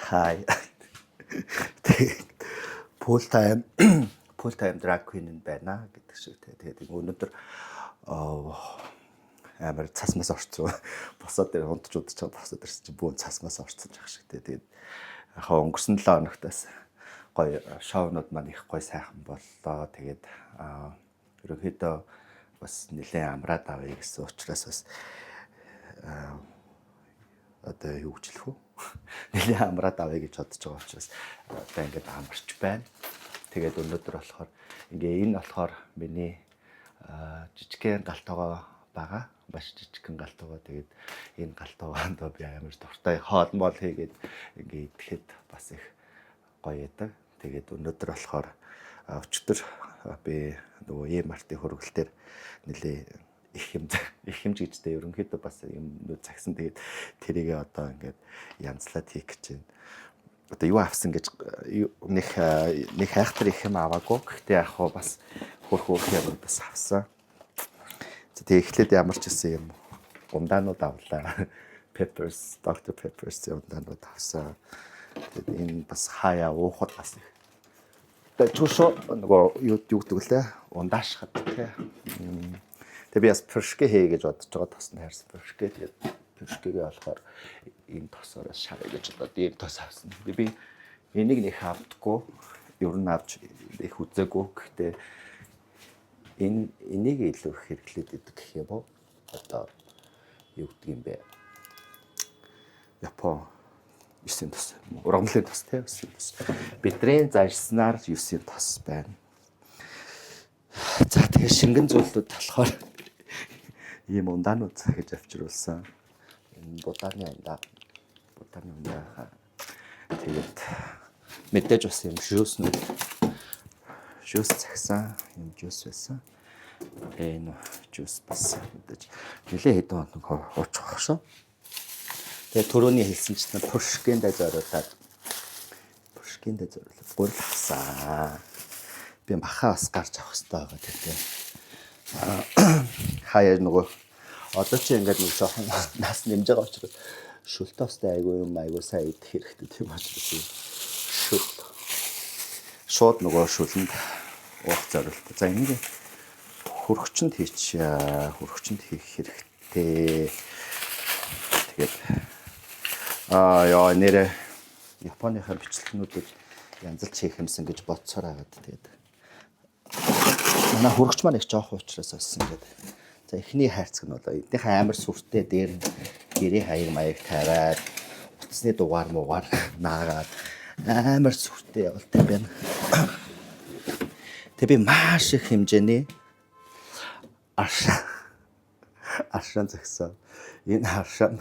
Hi. Full time drag queen нь байна гэдэг шиг тэгээд өнөөдөр амар цасмаас орцсон. Босоод дээр унтж удаж байгаа босоод ирсэн чинь бүүн цасмаас орцсон жах шиг тэгээд яг өнгөрсөн 7 хоногтаас гоё шоунууд маань их гоё сайхан боллоо. Тэгээд ерөнхийдөө бас нэлээд амраад авъя гэсэн учраас бас одоо юу гэж хэлэх вэ? Нэлээд амраад авъя гэж бодож байгаа учраас одоо ингээд амарч байна. Тэгээд өнөөдөр болохоор энэ болохоор миний жижигхэн галтойгоо байгаа. Маш жижигхэн галтойгоо. Тэгээд энэ галтойгоонд би амар дуртай хоолмол хийгээд ингээд идэхэд бас их гоё яадаг. Тэгээд өнөөдөр болохоор өчтөр би нөгөө Е-мартын хөргөлтөөр нэлээд их хэмж гэжтэй ерөнхийдөө бас юм цагсан. Тэгээд тэрийг одоо ингээд янзлаад хийх гэж байна. Одоо юу авсан гэж нэг хайхтар их юм аваагүй. Гэхдээ яг хоо бас хөрх юм бас авсан. Тэгээд эхлээд ямар ч гэсэн юм ундаанууд авлаа. Peppers, Dr. Peppers ундаанууд авсан. Тэгээд энэ бас хаяа уухад бас их. Тэгээд чушоо нөгөө юу гэдэг лээ? Ундаашхад тий. Тэгээд би бас пүршгэ хээ гэж бодож байгаа тосны хайрсан пүршгэ. Тэгээд пүршгэгээ болохоор энэ тосоороо шараа гэж бодоод ийм тос авсан. Би энийг нэг авдаггүй. Ер нь авч их үзээгүй. Гэхдээ энийг илүү их хэрэглээд идэг гэх юм уу? Одоо юу гэдэг юм бэ? Япон 9 тос. Ургамлын тос тий 9 тос. Бидрийн зарснаар 9 тос байна. За тэгээ шингэн зүйлүүд болохоор ийм ундаанууд гэж авчруулсан. Энэ будааны ундаа. Тэгээд мэдээж бас юм жуус цагсан юм жуус байсан. Энэ жуус бас мэдээж нэлээд хэдэн хоног уучих шүү. Тэгээ түрүүний хэлсэн чинь пүршгэндээ зориулаад гурил авсан. Би махаа бас гарч авах хэрэгтэй байгаа тийм. Хаяа нөгөө одоо чи ингээд нэг жоохон нас нэмж байгаа учраас шүлтөстэй айгүй сайн идэх хэрэгтэй тийм учраас шууд нөгөө шүлэнд уух зорилттой. За энийг хөргөчөнд хийх хэрэгтэй. Тэгээд яа нэрэ Японыхаа бичлэгнүүдэд янзлж хийх юмсан гэж бодсоор агаад тэгээд манай хөргөч маань их жоох учраас болсон гэдэг. За эхний хайрцаг нь болоо эднийхээ амар сүртэй дээр гэрээ хаяг тавиад утасны дугаар наагаад амар сүртэй явалтай байна. Тэг би маш их хэмжээний аршан згсэн. Энэ аршан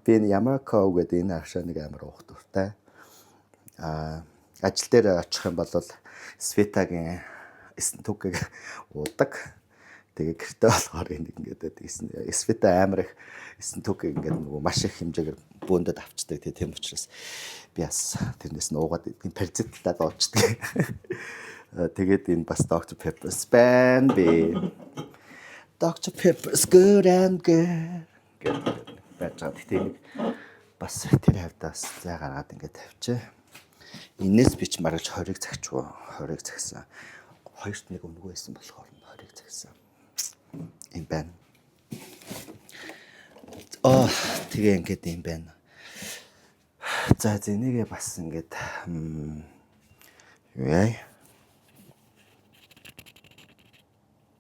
би Ямако гэдэг энэ аршаныг амар уух дуртай. Ажил дээр очих юм бол Светагийн эсэнтүгийг уудаг. Тэгээ гэртээ болохоор энийг ингээд Света амар их эсэнтүгийг ингээд нөгөө маш их хэмжээгээр бөөндөд авчдаг. Тийм учраас би бас тэрнээс нь уугаад идэв. Паразитлаад уучдаг. Тэгээд энэ бас Dr. Peppers байна би. Dr. Peppers good and good. Бачаад тийм бас тэр хавдаас зай гаргаад ингээд тавьчих. Энээс би ч маргаж 20-ыг цагчгүй 20-ыг цагсан. Хоёрт нэг өнгөө байсан болохоор 20-ыг цагсан. Юм байна. Тэгээ ингээд юм байна. За зэнийгээ бас ингээд юу яа.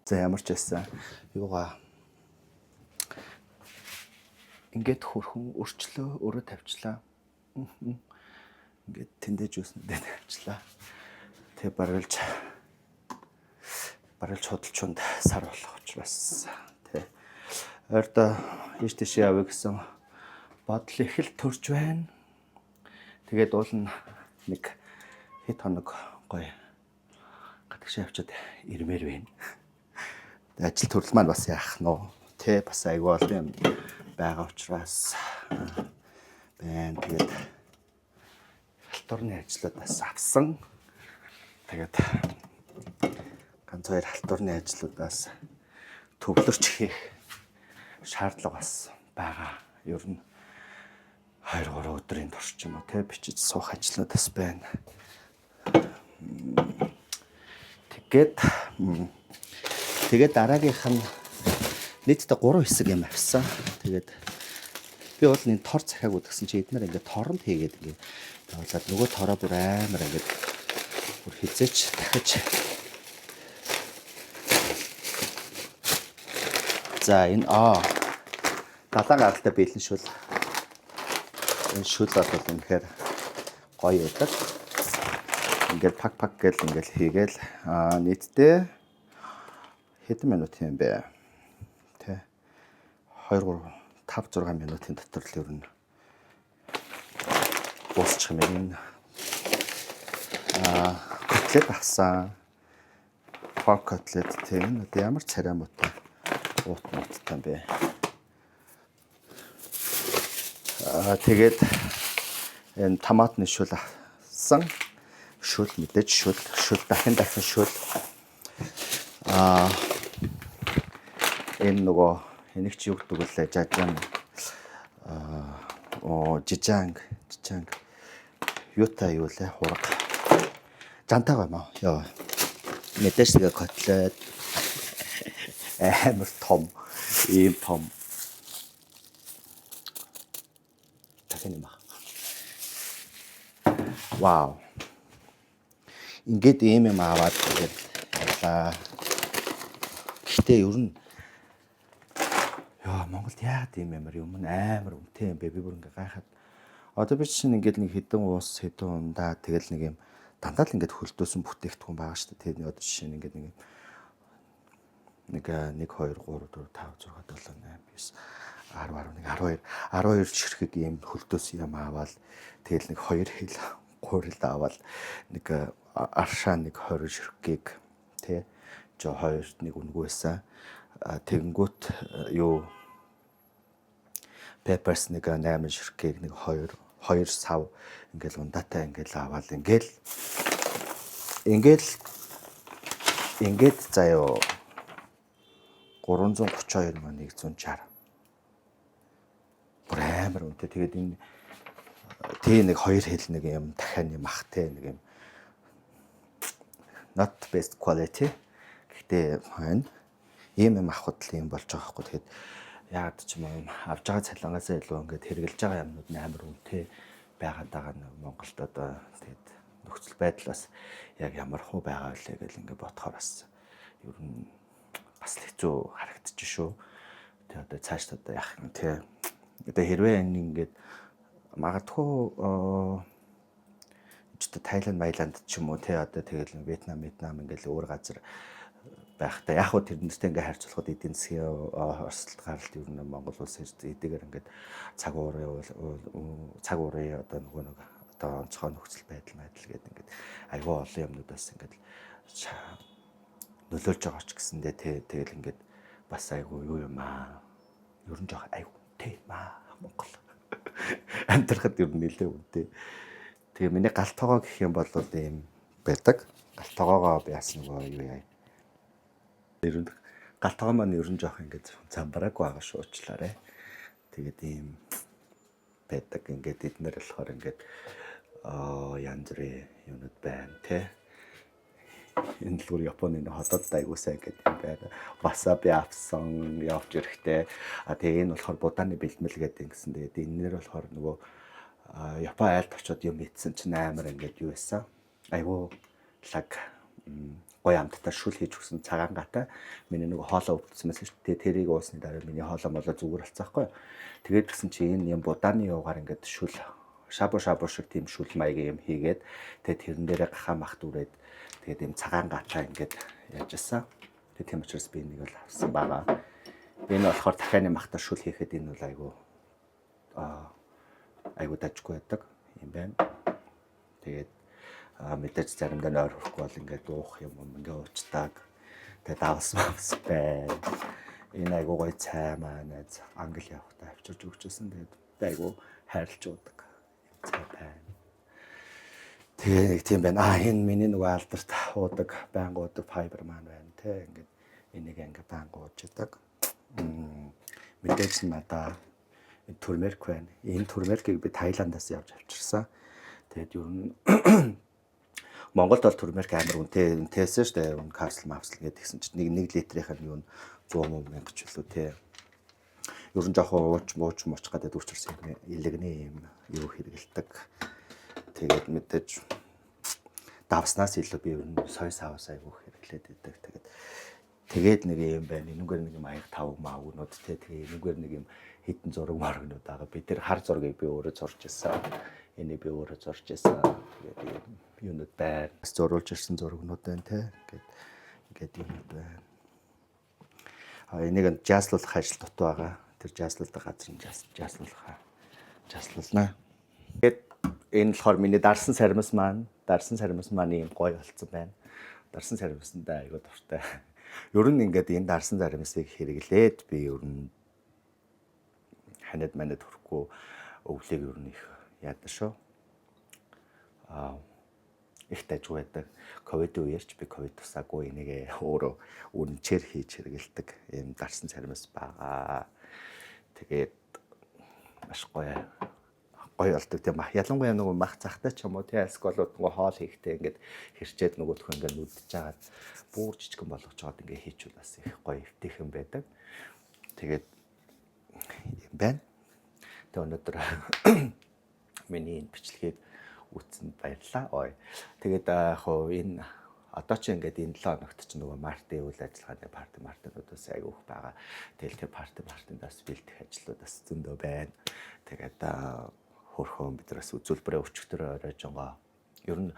За ямар ч байсан юугаа ингээд хөрхөн өрчлөө өөрөө тавьчлаа. Ингээд тэндэж үснэдээ тавьчлаа. Тэгээ барилж худалчунд сар болох учраас тий. Ойрдоо ийш тийш явъя гэсэн бодол их л төрж байна. Тэгээд уул нь нэг хэд хоног гоё гадагш явчаад ирмээр байна. Ажил төрөл маань бас яах нь тий бас айгүй олон юм байгаа учраас байна. Тэгээд халтурны ажлууд бас авсан. Тэгээд ганц хоёр халтурны ажлуудаас төвлөрч хийх шаардлага бас байгаа. Ер нь 2-3 өдрийн турш ч юм уу те бичиж суух ажлууд бас байна. Тэгээд дараагийнх нь нийтдээ 3 хэсэг юм авсан. Тэгээд би бол энэ тор захиаг үзсэн чи эднэр ингээд торонд хийгээд ингээд явуулаад нөгөө тороо бүр амар ингээд бүр хизээч дахиж. За энэ далайн гаралтай бэлэн шүл. Энэ шүл бол үнэхээр гоё байдаг. Ингээд пак гэл ингээд хийгээл нийтдээ хэдэн минут юм бэ? Тэ 2 3 5 6 минутын дотор л ер нь дуусчих юм. Котлет авсан. Pork котлет тийм ямар царай муутай ууттай юм бэ? Тэгээд энэ томатны шүл авсан. Шүл мэдээж шүл дахин шүл. Энэ нөгөө энийг чи юу гэдэг вэ? Жажан жижанг юутай юу лээ хураг. Жантайгаа маа. Яа. Мэдээж тэгээ котлет амар том ийм том. Дахин юм аа. Вау. Ингээд ийм юм аваад тэгээд ялаа. Гэтэ ер нь яа Монголд яагаад ийм юм амар үнэтэй юм бэ? Би бүр ингээ гайхаад. Одоо би чинь ингээд нэг хэдэн уус хэдэн ундаа тэгэл нэг юм дандаа л ингээд хөлдөөсөн бүтээгдэхүүн байгаа шүү дээ. Тэгээд одоо жишээ нь ингээд нэг 1 2 3 4 5 6 7 8 9 10 11 12 ширхэг юм хөлдөөс юм аваад тэгэл нэг 2 хил 3 хил аваад нэг аршаа нэг 20 ширхгийг тий жоо 2-т нэг үнгүйсэн тэгэнгүүт юу peppers нэг 8 ширхгийг нэг 2 сав ингээл ундаатай ингээл аваад ингээд заяо 332 маа 160 бүр амар үнэтэй. Тэгээд энэ тий нэг 2 хил нэг юм дахиад юм ахтай нэг юм not best quality гэхдээ fine ийм авахд л юм болж байгаа хгүй. Тэгээд яагаад ч юм уу авж байгаа цалингаас илүү ингээд хэрэгжилж байгаа юмнууд амар үнэтэй байгаад байгаа нь Монголд одоо тэгээд нөхцөл байдлаас яг ямар хөө байгаа вэ гэж ингээд бодохоор бас ер нь бас хэцүү харагдчих шүү. Тэгээд одоо цааш одоо яах юм те. Одоо хэрвээ энэ ингээд магадгүй Тайланд, Маяланд ч юм уу те одоо тэгэл Вьетнам ингээл өөр газар байхдаа яг хөө тэрнээсээ ингээ харьцуулахад эдийн засгийн орсолт гаралт ер нь Монгол улс эдгээр ингээд цаг уурын одоо нөгөө нэг одоо онцгой нөхцөл байдал гэдэг ингээд айгүй олон юмнуудаас ингээд нөлөөлж байгаа ч гэсэндээ тэгэл ингээд бас айгүй юу юм аа. Ер нь жоох айгүй тий маа Монгол. Амьдрахад ер нь нэлээ үнэтэй. Тэгээ миний галт тоогоо гэх юм бол ийм байдаг. Галт тоогоогоо би яасан нөгөө юу яа. Ер нь галт тоогоо маань ер нь жоох ингээд замбрааг байгаа шүү уучлаарай. Тэгээд ийм байдаг ингээд эднэр болохоор ингээд янз бүрийн юмуд байна тий. Энэ л бүр Японы хотод айгуу сайн гэдэг юм байна. Васаби авсан явж ирэхтэй. Тэгээ энэ болохоор будааны бэлтгэл гэдэг гэсэн. Тэгээд энээр болохоор нөгөө Япон айлд очиод юм ийдсэн чинь амар ингээд юу байсан. Айгуу лаг гоё амттай шүл хийж өгсөн цагаан гата. Миний нөгөө хоолоо өвдсөн байсан шүү дээ. Тэрийг уусны дараа миний хоолоо молоо зүгээр болцсон байхгүй. Тэгээд гэсэн чи энэ юм будааны юугаар ингээд шүл шабу шиг тийм шүл маягийн юм хийгээд тэгээд тэрэн дээрээ гахаа мах дүрээд тэгээд юм цагаан гатаа ингээд яажсан. Тэгээд тийм учраас би энийг л авсан байгаа. Энэ болохоор дахианы махтаа шүл хийхэд энэ бол айгуу дажгүй байдаг юм байна. Тэгээд мэдээж заримдаа нойр хөрөхгүй бол ингээд уух юм ингээ уучдаг. Тэгээд давсан байна. Энэ айгуу гоё цай маань англи явахтаа авчирч өгчөөсөн. Тэгээд айгуу хайрлж уудаг. Цай байна. Тэгээ тийм байна. Энэ миний нөгөө алдарт уудаг, байнга уудаг файбер маань байна те. Ингээд энийг ингээ байнга ууж идэг. Мэдээж надаа турмерик байна. Энэ турмерикийг би Таиландаас явж авчирсан. Тэгээд ер нь Монголд бол турмерик амар үнэтэйсэн шүү дээ. Капсул мапсул гэдэг гэсэн чинь 1 литрийнх нь юу 100 мянга ч үлээ те. Ер нь жоохон ууч моч гадаад үрчирсэн юм илэгний юм юу хэрэгэлдэг. Тэгээд мэдээж давснаас илүү би ер нь сой савс айгуу хэрэглээд байдаг. Тэгээд нэг юм байна. Энүүгээр нэг юм аяг тав маавнууд те. Тэгээд энүүгээр нэг юм хитэн зураг маргнууд байгаа. Бид тэр хар зургийг би өөрөө зурж ирсэн. Энийг би өөрөө зурж ирсэн. Тэгээд юунууд байна. Зурулж ирсэн зурагнууд байна те. Ингээд юунууд байна. Энийг жааслуулах ажил дутуу байгаа. Тэр жааслуулдаг газар нь жааслуулнаа. Тэгээд энэ болохоор миний дарсан саримс маань ийм гоё болцсон байна. Дарсан саримсандаа айгуу дуртай. Ер нь ингээд энэ дарсан саримсыг хэрэглээд би ер нь ханад манад хүрэхгүй өвлийг ер нь их яадаг шүү. Их тажиг байдаг. Ковид үеэрч би ковид тусаагүй энийг өөрөө үнчээр хийж хэрэгэлдэг ийм дарсан саримс байгаа. Тэгээд маш гоё болдог тийм ба. Ялангуяа нөгөө мах цахтай ч юм уу тийм эсвэл нөгөө хоол хийхдээ ингээд хэрчээд нөгөөх нь ингээд нүдж жагаад бүр жижигэн болгож жагаад ингээд хийчихвэл бас их гоё эвтэйхэн байдаг. Тэгээд юм байна. Тэгээд өнөөдөр миний энэ бичлэгийг үзсэнд баярлалаа. Тэгээд яг хоо энэ одоо ч ингээд энэ 7 хоногт ч нөгөө мартын үйл ажиллагааны мартинуудаас аяг өөх байгаа. Тэгэл тэр мартиндаас бэлдэх ажлууд бас зөндөө байна. Тэгээд хөрхөн биднээс үзүүлбэрээ өчтөр оройж байгаа. Ер нь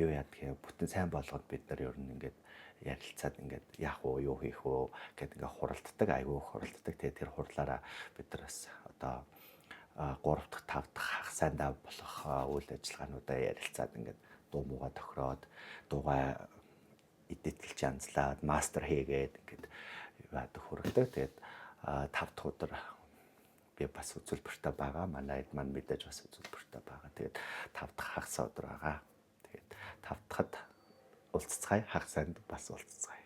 юу яадгийг бүтэн сайн болгоод бид нар ер нь ингээд ярилцаад ингээд яах вэ, юу хийх вэ гэдэг ингээд хуралддаг, аягүй хуралддаг. Тэгээд тэр хурлаараа бид нар бас одоо 3 дахь 5 дахь хагас сайндаа болох үйл ажиллагаануудаа ярилцаад ингээд дуу муугаа тохироод дуугаа эдитэлж янзлаад мастер хийгээд ингээд яадаг хүргэдэг. Тэгээд 5 дахь өдөр би бас үзүүлбэртээ байгаа. Манай хэд маань мэдээж бас үзүүлбэртээ байгаа. Тэгээд 5 дахь хагас өдөр байгаа. Тэгээд 5 дахьд уулзцгаая. Хагас санд бас уулзцгаая.